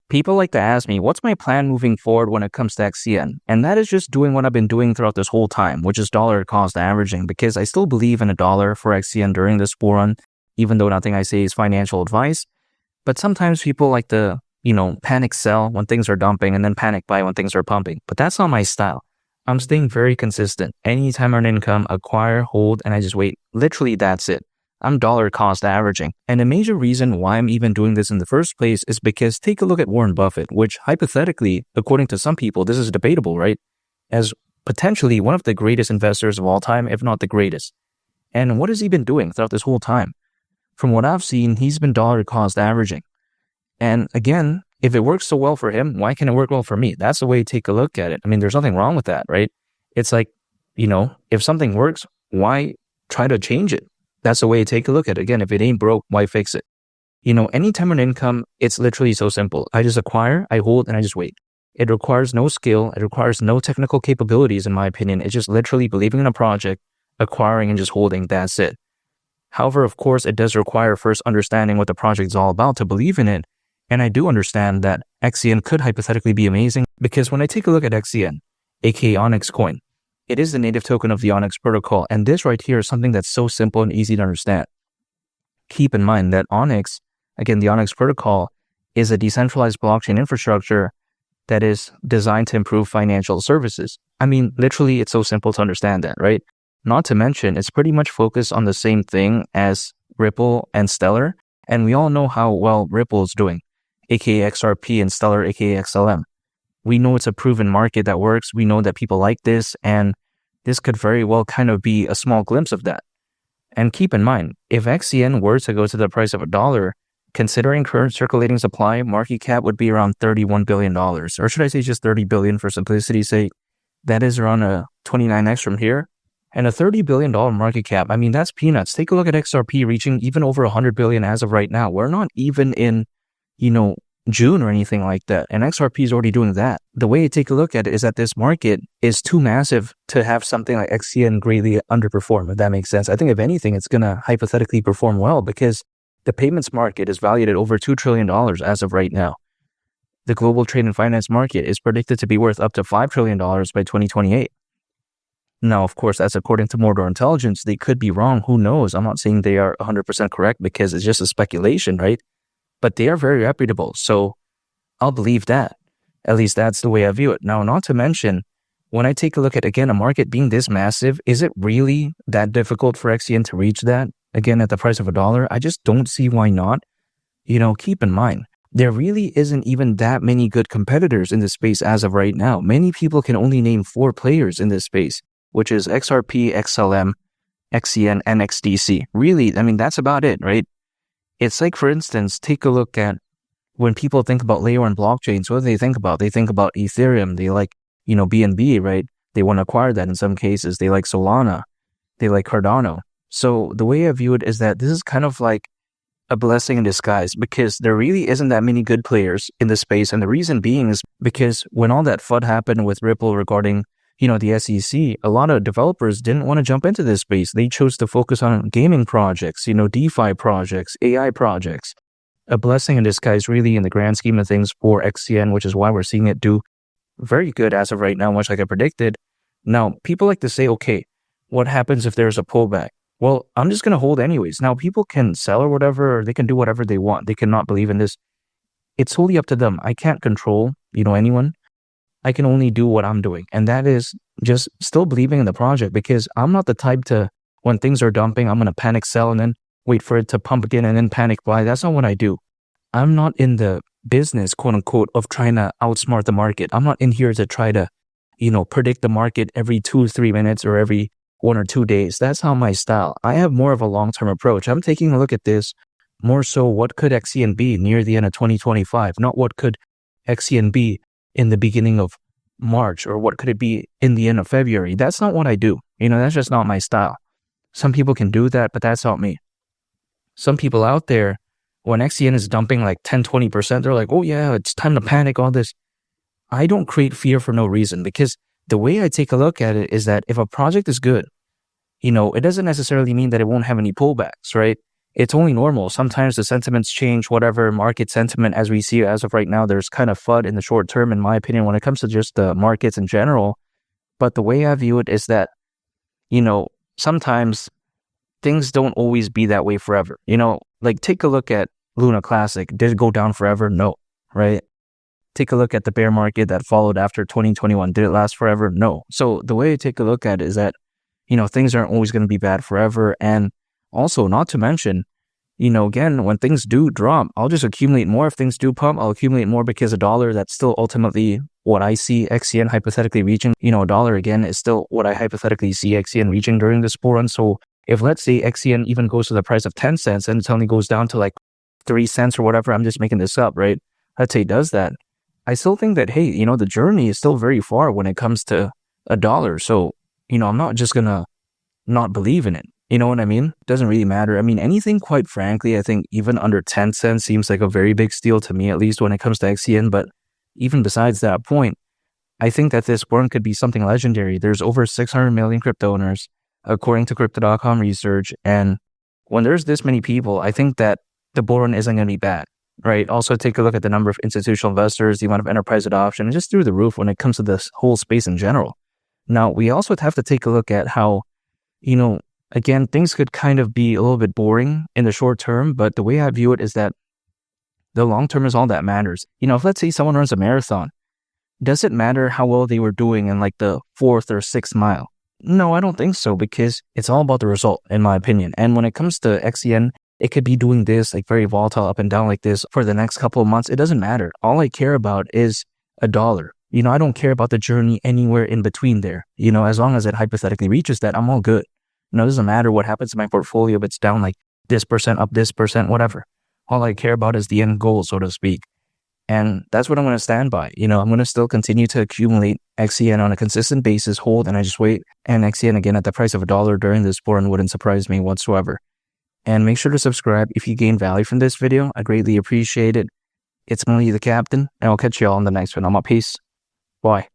People like to ask me, what's my plan moving forward when it comes to XCN? And that is just doing what I've been doing throughout this whole time, which is dollar cost averaging, because I still believe in $1 for XCN during this bull run, even though nothing I say is financial advice. But sometimes people like to, panic sell when things are dumping and then panic buy when things are pumping. But that's not my style. I'm staying very consistent. Anytime I earn income, acquire, hold, and I just wait. Literally, that's it. I'm dollar cost averaging. And a major reason why I'm even doing this in the first place is because take a look at Warren Buffett, which hypothetically, according to some people, this is debatable, right? As potentially one of the greatest investors of all time, if not the greatest. And what has he been doing throughout this whole time? From what I've seen, he's been dollar cost averaging. And again, if it works so well for him, why can't it work well for me? That's the way to take a look at it. I mean, there's nothing wrong with that, right? It's like, if something works, why try to change it? That's the way to take a look at it. Again, if it ain't broke, why fix it? Anytime on income, it's literally so simple. I just acquire, I hold, and I just wait. It requires no skill. It requires no technical capabilities, in my opinion. It's just literally believing in a project, acquiring, and just holding. That's it. However, of course, it does require first understanding what the project is all about to believe in it. And I do understand that XCN could hypothetically be amazing, because when I take a look at XCN, aka Onyxcoin, it is the native token of the Onyx protocol, and this right here is something that's so simple and easy to understand. Keep in mind that Onyx, again, the Onyx protocol, is a decentralized blockchain infrastructure that is designed to improve financial services. I mean, literally, it's so simple to understand that, right? Not to mention, it's pretty much focused on the same thing as Ripple and Stellar, and we all know how well Ripple is doing, aka XRP, and Stellar, aka XLM. We know it's a proven market that works. We know that people like this, and this could very well kind of be a small glimpse of that. And keep in mind, if XCN were to go to the price of $1, considering current circulating supply, market cap would be around $31 billion. Or should I say just $30 billion for simplicity's sake? That is around a 29x from here. And a $30 billion market cap, I mean, that's peanuts. Take a look at XRP reaching even over $100 billion as of right now. We're not even in, June or anything like that. And XRP is already doing that. The way to take a look at it is that this market is too massive to have something like XCN greatly underperform, if that makes sense. I think if anything, it's going to hypothetically perform well, because the payments market is valued at over $2 trillion as of right now. The global trade and finance market is predicted to be worth up to $5 trillion by 2028. Now, of course, that's according to Mordor Intelligence. They could be wrong. Who knows? I'm not saying they are 100% correct, because it's just a speculation, right? But they are very reputable, so I'll believe that. At least that's the way I view it. Now, not to mention, when I take a look at, again, a market being this massive, is it really that difficult for XCN to reach that? Again, at the price of $1? I just don't see why not. Keep in mind, there really isn't even that many good competitors in this space as of right now. Many people can only name 4 players in this space, which is XRP, XLM, XCN, and XDC. Really, I mean, that's about it, right? It's like, for instance, take a look at when people think about layer 1 blockchains, what do they think about? They think about Ethereum. They like, BNB, right? They want to acquire that in some cases. They like Solana. They like Cardano. So the way I view it is that this is kind of like a blessing in disguise, because there really isn't that many good players in the space. And the reason being is because when all that FUD happened with Ripple regarding the SEC, a lot of developers didn't want to jump into this space. They chose to focus on gaming projects, DeFi projects, AI projects. A blessing in disguise, really, in the grand scheme of things for XCN, which is why we're seeing it do very good as of right now, much like I predicted. Now, people like to say, okay, what happens if there's a pullback? Well, I'm just going to hold anyways. Now, people can sell or whatever, or they can do whatever they want. They cannot believe in this. It's totally up to them. I can't control, anyone. I can only do what I'm doing. And that is just still believing in the project, because I'm not the type to, when things are dumping, I'm going to panic sell and then wait for it to pump again and then panic buy. That's not what I do. I'm not in the business, quote unquote, of trying to outsmart the market. I'm not in here to try to, predict the market every 2 or 3 minutes or every 1 or 2 days. That's not my style. I have more of a long-term approach. I'm taking a look at this more so, what could XCN be near the end of 2025, not what could XCN be in the beginning of March, or what could it be in the end of February. That's not what I do. That's just not my style. Some people can do that, but that's not me. Some people out there, when XCN is dumping like 10, 20%, they're like, oh yeah, it's time to panic, all this. I don't create fear for no reason, because the way I take a look at it is that if a project is good, it doesn't necessarily mean that it won't have any pullbacks, right? it's only normal. Sometimes the sentiments change, whatever market sentiment as we see as of right now, there's kind of FUD in the short term, in my opinion, when it comes to just the markets in general. But the way I view it is that, sometimes things don't always be that way forever. Like take a look at Luna Classic. Did it go down forever? No, right? Take a look at the bear market that followed after 2021. Did it last forever? No. So the way I take a look at it is that, things aren't always going to be bad forever. And also, not to mention, again, when things do drop, I'll just accumulate more. If things do pump, I'll accumulate more because $1, that's still ultimately what I see XCN hypothetically reaching. $1 again is still what I hypothetically see XCN reaching during this bull run. So if let's say XCN even goes to the price of 10 cents and it suddenly goes down to like 3 cents or whatever, I'm just making this up, right? Let's say it does that. I still think that, hey, the journey is still very far when it comes to $1. So, I'm not just gonna not believe in it. You know what I mean? Doesn't really matter. I mean, anything, quite frankly, I think even under 10 cents seems like a very big steal to me, at least when it comes to XCN. But even besides that point, I think that this burn could be something legendary. There's over 600 million crypto owners, according to Crypto.com research. And when there's this many people, I think that the bull run isn't going to be bad, right? Also, take a look at the number of institutional investors, the amount of enterprise adoption, and just through the roof when it comes to this whole space in general. Now, we also have to take a look at how, again, things could kind of be a little bit boring in the short term, but the way I view it is that the long term is all that matters. If let's say someone runs a marathon, does it matter how well they were doing in like the 4th or 6th mile? No, I don't think so, because it's all about the result, in my opinion. And when it comes to XCN, it could be doing this like very volatile up and down like this for the next couple of months. It doesn't matter. All I care about is $1. I don't care about the journey anywhere in between there. As long as it hypothetically reaches that, I'm all good. It doesn't matter what happens to my portfolio if it's down like this percent, up this percent, whatever. All I care about is the end goal, so to speak. And that's what I'm going to stand by. I'm going to still continue to accumulate XCN on a consistent basis, hold, and I just wait. And XCN again at the price of $1 during this bull run wouldn't surprise me whatsoever. And make sure to subscribe if you gain value from this video. I greatly appreciate it. It's Molly the Captain, and I'll catch you all in the next one. I'm out. Peace. Bye.